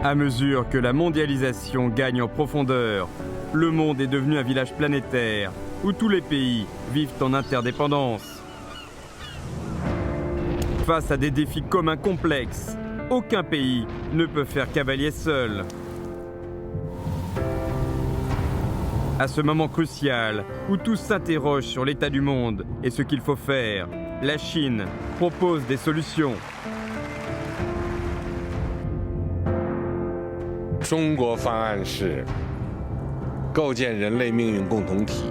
À mesure que la mondialisation gagne en profondeur, le monde est devenu un village planétaire où tous les pays vivent en interdépendance. Face à des défis communs complexes, aucun pays ne peut faire cavalier seul. À ce moment crucial, où tous s'interrogent sur l'état du monde et ce qu'il faut faire, la Chine propose des solutions. 中国方案是构建人类命运共同体，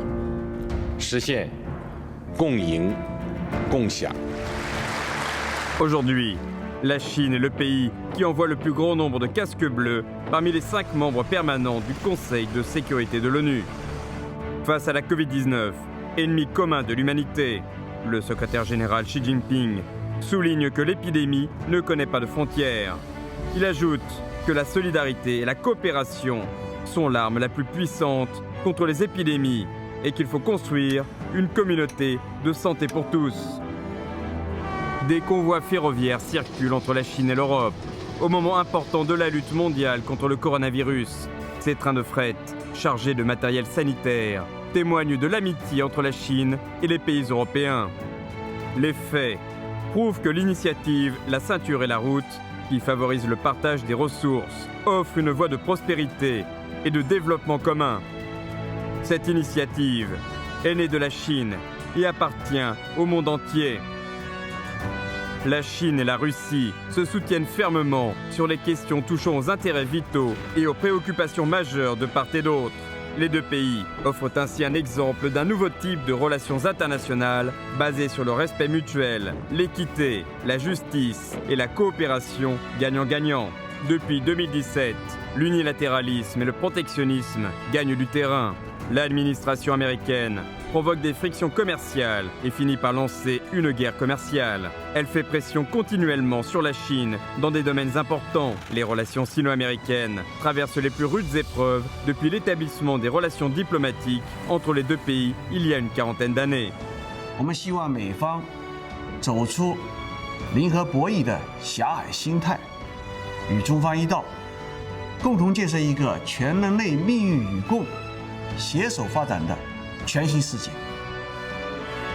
实现共赢共享。 Aujourd'hui, la Chine est le pays qui envoie le plus grand nombre de casques bleus parmi les 5 membres permanents du Conseil de sécurité de l'ONU. Face à la Covid-19, ennemi commun de l'humanité, le secrétaire général Xi Jinping souligne que l'épidémie ne connaît pas de frontières. Il ajoute que la solidarité et la coopération sont l'arme la plus puissante contre les épidémies et qu'il faut construire une communauté de santé pour tous. Des convois ferroviaires circulent entre la Chine et l'Europe. Au moment important de la lutte mondiale contre le coronavirus, ces trains de fret, chargés de matériel sanitaire, témoignent de l'amitié entre la Chine et les pays européens. Les faits prouvent que l'initiative La Ceinture et la Route, qui favorise le partage des ressources, offre une voie de prospérité et de développement commun. Cette initiative est née de la Chine et appartient au monde entier. La Chine et la Russie se soutiennent fermement sur les questions touchant aux intérêts vitaux et aux préoccupations majeures de part et d'autre. Les deux pays offrent ainsi un exemple d'un nouveau type de relations internationales basées sur le respect mutuel, l'équité, la justice et la coopération gagnant-gagnant. Depuis 2017, l'unilatéralisme et le protectionnisme gagnent du terrain. L'administration américaine provoque des frictions commerciales et finit par lancer une guerre commerciale. Elle fait pression continuellement sur la Chine dans des domaines importants. Les relations sino-américaines traversent les plus rudes épreuves depuis l'établissement des relations diplomatiques entre les deux pays il y a une quarantaine d'années. 我们希望美方走出零和博弈的狭隘心态，与中方一道，共同建设一个全人类命运与共、携手发展的全新世界。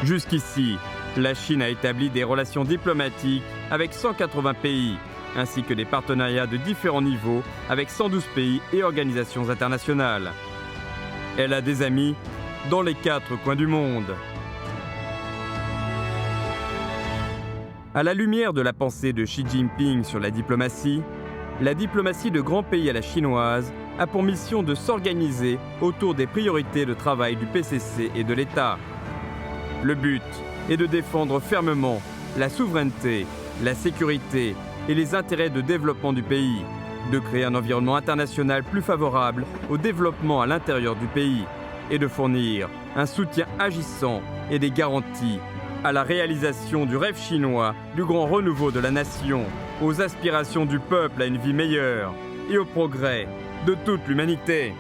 Jusqu'ici, la Chine a établi des relations diplomatiques avec 180 pays, ainsi que des partenariats de différents niveaux avec 112 pays et organisations internationales. Elle a des amis dans les 4 coins du monde. À la lumière de la pensée de Xi Jinping sur la diplomatie de grands pays à la chinoise a pour mission de s'organiser autour des priorités de travail du PCC et de l'État. Le but est de défendre fermement la souveraineté, la sécurité et les intérêts de développement du pays, de créer un environnement international plus favorable au développement à l'intérieur du pays et de fournir un soutien agissant et des garanties à la réalisation du rêve chinois du grand renouveau de la nation, aux aspirations du peuple à une vie meilleure et au progrès de toute l'humanité.